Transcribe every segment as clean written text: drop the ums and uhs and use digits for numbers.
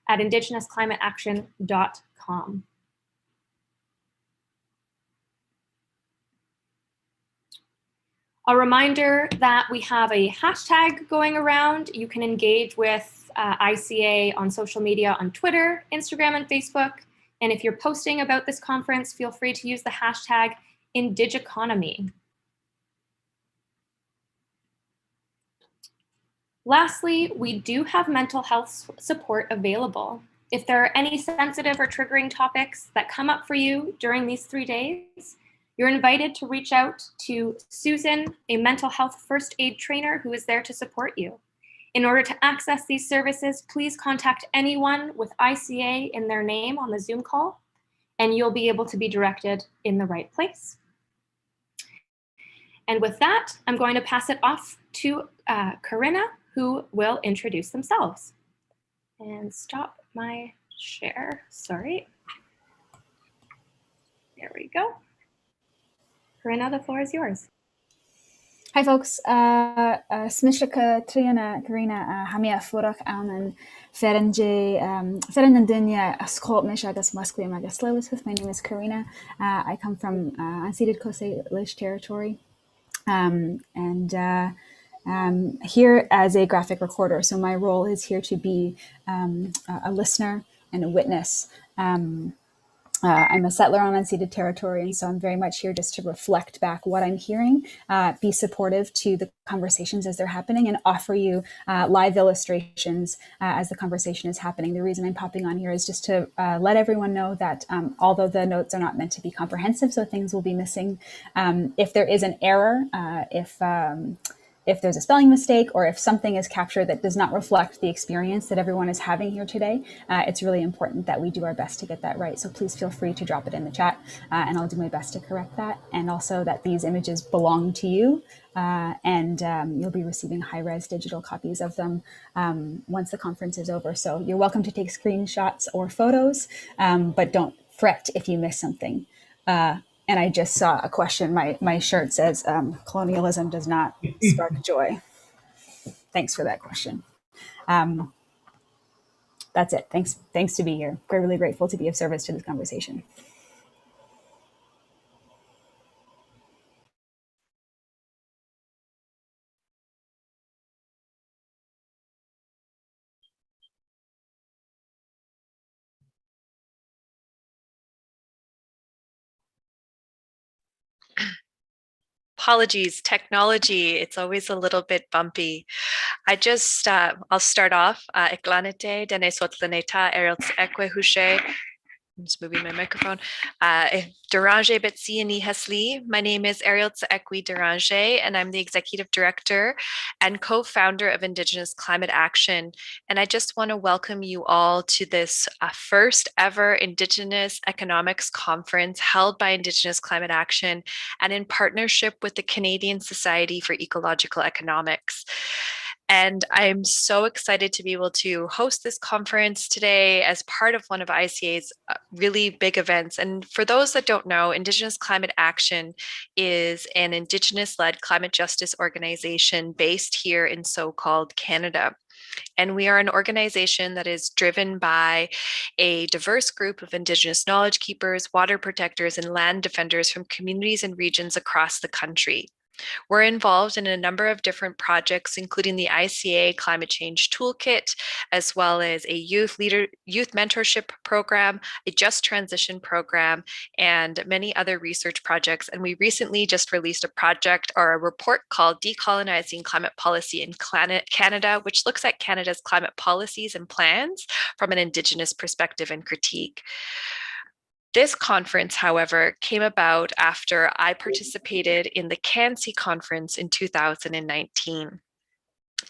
at indigenousclimateaction.com. A reminder that we have a hashtag going around. You can engage with ICA on social media on Twitter, Instagram, and Facebook. And if you're posting about this conference, feel free to use the hashtag Indigeconomy. Lastly, we do have mental health support available. If there are any sensitive or triggering topics that come up for you during these 3 days, you're invited to reach out to Susan, a mental health first aid trainer who is there to support you. In order to access these services, please contact anyone with ICA in their name on the Zoom call, and you'll be able to be directed in the right place. And with that, I'm going to pass it off to Corinna, who will introduce themselves. And stop my share, sorry. There we go. Corinna, the floor is yours. Hi folks, Smishka Triana Karina Hamia Furak Alman Ferenje Ferenan Dunya Ascot Mishagas Muscly Magas Lewis. My name is Karina. I come from unceded Coast Salish territory. Here as a graphic recorder. So my role is here to be a listener and a witness. I'm a settler on unceded territory, and so I'm very much here just to reflect back what I'm hearing, be supportive to the conversations as they're happening, and offer you live illustrations as the conversation is happening. The reason I'm popping on here is just to let everyone know that although the notes are not meant to be comprehensive, so things will be missing. If there is an error, if there's a spelling mistake, or if something is captured that does not reflect the experience that everyone is having here today, it's really important that we do our best to get that right. So please feel free to drop it in the chat, and I'll do my best to correct that. And also that these images belong to you, and you'll be receiving high-res digital copies of them once the conference is over. So you're welcome to take screenshots or photos, but don't fret if you miss something. And I just saw a question. My shirt says, colonialism does not spark joy. Thanks for that question. That's it. Thanks to be here. We're really grateful to be of service to this conversation. Apologies, technology, it's always a little bit bumpy. I'll start off. Iklanete, dene sotlaneta, erils ekwe hushe. I'm just moving my microphone. Derange Betsiani Hesli. My name is Ariel Tsaekwi Derange, and I'm the Executive Director and co-founder of Indigenous Climate Action. And I just want to welcome you all to this first ever Indigenous Economics Conference held by Indigenous Climate Action and in partnership with the Canadian Society for Ecological Economics. And I'm so excited to be able to host this conference today as part of one of ICA's really big events. And for those that don't know, Indigenous Climate Action is an Indigenous-led climate justice organization based here in so-called Canada. And we are an organization that is driven by a diverse group of Indigenous knowledge keepers, water protectors, and land defenders from communities and regions across the country. We're involved in a number of different projects, including the ICA Climate Change Toolkit, as well as a youth mentorship program, a just transition program, and many other research projects. And we recently just released a project or a report called Decolonizing Climate Policy in Canada, which looks at Canada's climate policies and plans from an Indigenous perspective and critique. This conference, however, came about after I participated in the CANSI conference in 2019.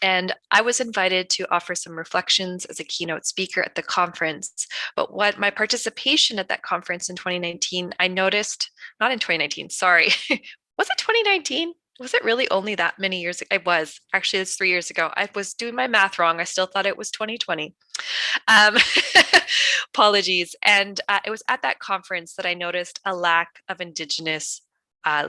And I was invited to offer some reflections as a keynote speaker at the conference. But what my participation at that conference in 2019, I noticed, not in 2019, sorry, was it 2019? Was it really only that many years ago? It was. Actually, it's 3 years ago. I was doing my math wrong. I still thought it was 2020. Apologies. And it was at that conference that I noticed a lack of Indigenous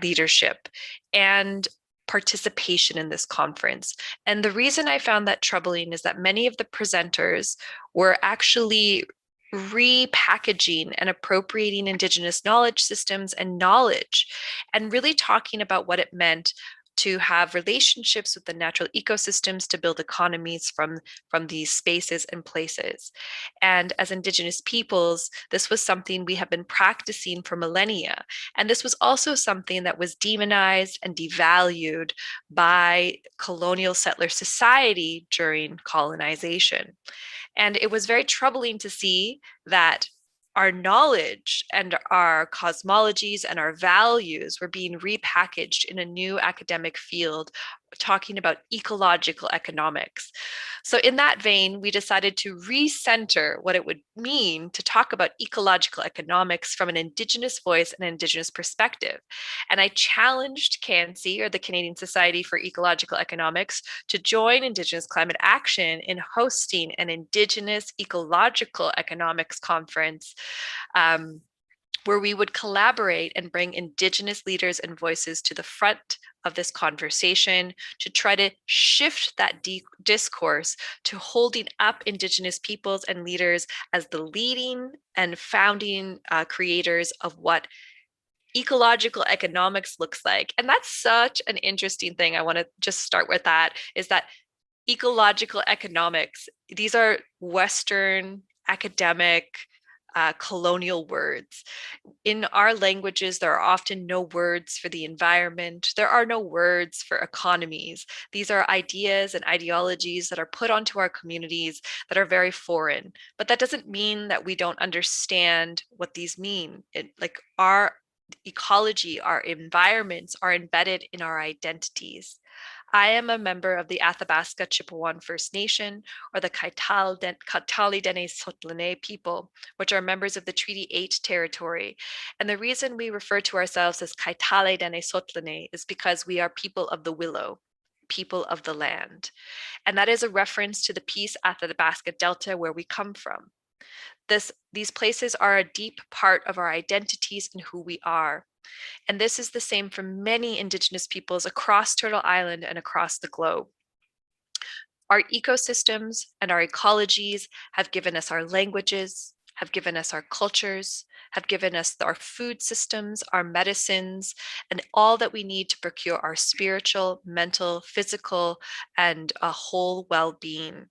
leadership. And participation in this conference. And the reason I found that troubling is that many of the presenters were actually repackaging and appropriating Indigenous knowledge systems and knowledge, and really talking about what it meant to have relationships with the natural ecosystems to build economies from these spaces and places. And as Indigenous peoples, this was something we have been practicing for millennia. And this was also something that was demonized and devalued by colonial settler society during colonization. And it was very troubling to see that our knowledge and our cosmologies and our values were being repackaged in a new academic field talking about ecological economics. So in that vein, we decided to recenter what it would mean to talk about ecological economics from an Indigenous voice and Indigenous perspective. And I challenged CANSI, or the Canadian Society for Ecological Economics, to join Indigenous Climate Action in hosting an Indigenous Ecological Economics conference, where we would collaborate and bring Indigenous leaders and voices to the front of this conversation to try to shift that discourse to holding up Indigenous peoples and leaders as the leading and founding creators of what ecological economics looks like. And that's such an interesting thing. I want to just start with that, is that ecological economics, these are Western academic colonial words. In our languages, there are often no words for the environment. There are no words for economies. These are ideas and ideologies that are put onto our communities that are very foreign. But that doesn't mean that we don't understand what these mean. Like our ecology, our environments are embedded in our identities. I am a member of the Athabasca Chippewan First Nation, or the Kaitali Dene Sotlene people, which are members of the Treaty 8 territory. And the reason we refer to ourselves as Kaitali Dene Sotlene is because we are people of the willow, people of the land. And that is a reference to the Peace Athabasca Delta, where we come from. These places are a deep part of our identities and who we are. And this is the same for many Indigenous peoples across Turtle Island and across the globe. Our ecosystems and our ecologies have given us our languages, have given us our cultures, have given us our food systems, our medicines, and all that we need to procure our spiritual, mental, physical, and a whole well-being.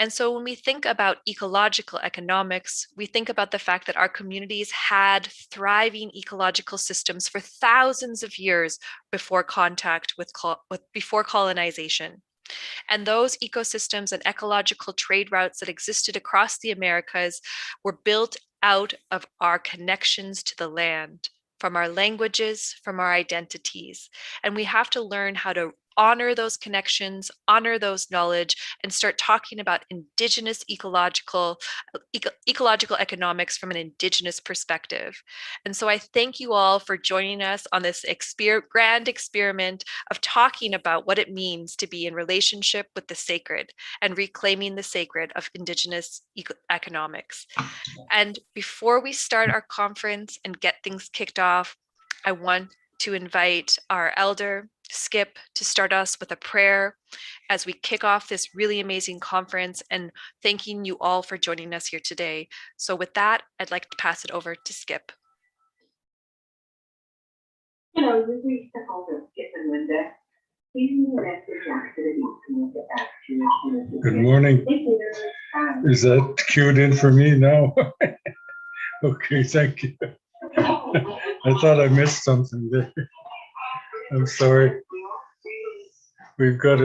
And so when we think about ecological economics, we think about the fact that our communities had thriving ecological systems for thousands of years before contact before colonization. And those ecosystems and ecological trade routes that existed across the Americas were built out of our connections to the land, from our languages, from our identities. And we have to learn how to honor those connections, honor those knowledge, and start talking about Indigenous ecological economics from an Indigenous perspective. And so I thank you all for joining us on this grand experiment of talking about what it means to be in relationship with the sacred and reclaiming the sacred of Indigenous economics. And before we start our conference and get things kicked off, I want to invite our elder, Skip, to start us with a prayer as we kick off this really amazing conference, and thanking you all for joining us here today. So with that, I'd like to pass it over to Skip. Hello, this is the host of Skip and Linda. Please leave a message after the beep and we'll get back to you. Good morning. Is that cued in for me now? Okay, thank you. I thought I missed something there. I'm sorry. We've got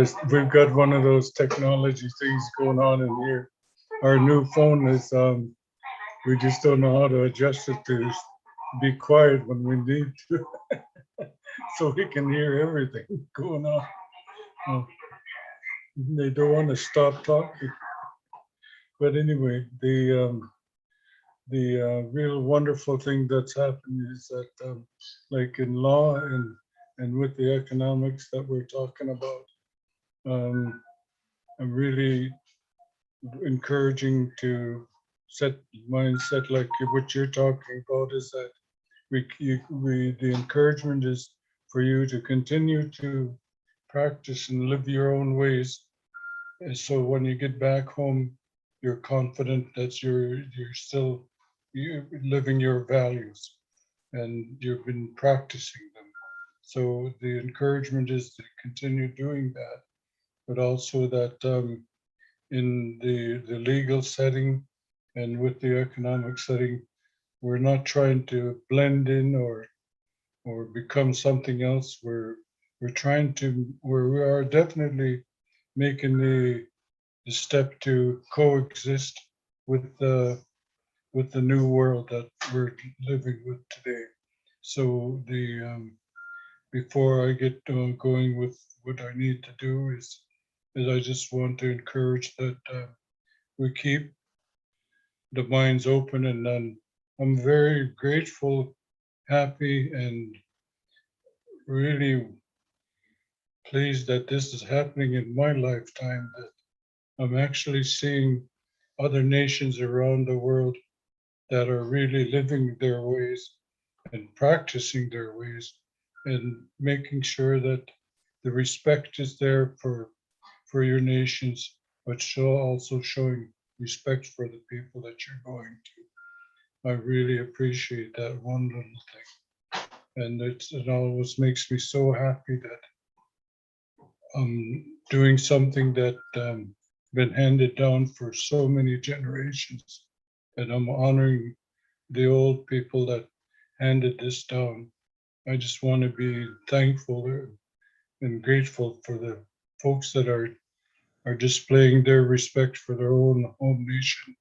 one of those technology things going on in here. Our new phone is we just don't know how to adjust it to be quiet when we need to, so we can hear everything going on. They don't want to stop talking. But anyway, the real wonderful thing that's happened is that, like in law and with the economics that we're talking about, I'm really encouraging to set mindset like what you're talking about, is that the encouragement is for you to continue to practice and live your own ways. And so when you get back home, you're confident that you're still living your values and you've been practicing them. So the encouragement is to continue doing that, but also that in the legal setting and with the economic setting, we're not trying to blend in or become something else. We are definitely making the step to coexist with the new world that we're living with today. So before I get going with what I need to do is I just want to encourage that we keep the minds open, and I'm very grateful, happy, and really pleased that this is happening in my lifetime, that I'm actually seeing other nations around the world that are really living their ways and practicing their ways and making sure that the respect is there for your nations, but also showing respect for the people that you're going to. I really appreciate that one little thing. And it always makes me so happy that I'm doing something that been handed down for so many generations. And I'm honoring the old people that handed this down. I just want to be thankful and grateful for the folks that are displaying their respect for their own home nation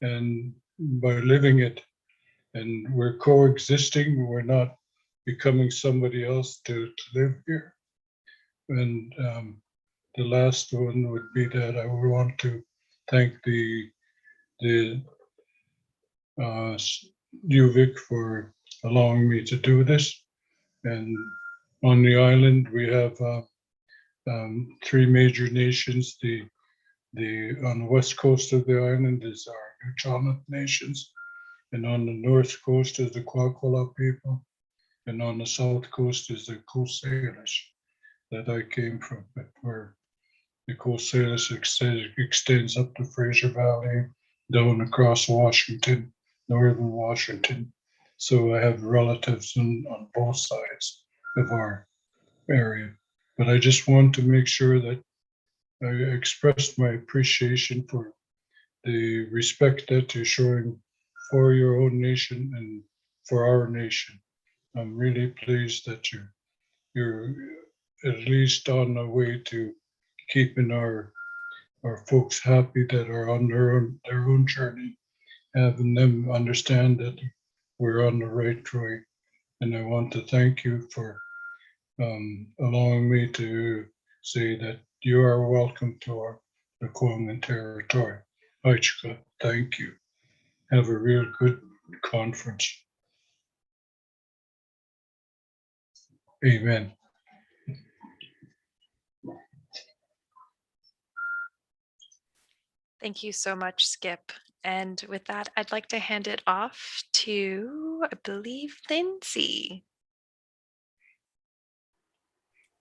and by living it. And we're coexisting. We're not becoming somebody else to live here. And the last one would be that I would want to thank the UVic for allowing me to do this. And on the island, we have three major nations. The on the west coast of the island is our Nuu nations, and on the north coast is the Kwakwala people, and on the south coast is the Coast Salish that I came from, where the Coast Salish extends up the Fraser Valley, down across Washington, northern Washington. So I have relatives on both sides of our area. But I just want to make sure that I expressed my appreciation for the respect that you're showing for your own nation and for our nation. I'm really pleased that you're at least on the way to keeping our folks happy that are on their own journey, having them understand that we're on the right way. And I want to thank you for allowing me to say that you are welcome to our Lekwungen territory. Aichka, thank you. Have a real good conference. Amen. Thank you so much, Skip. And with that, I'd like to hand it off to, I believe, Lindsay.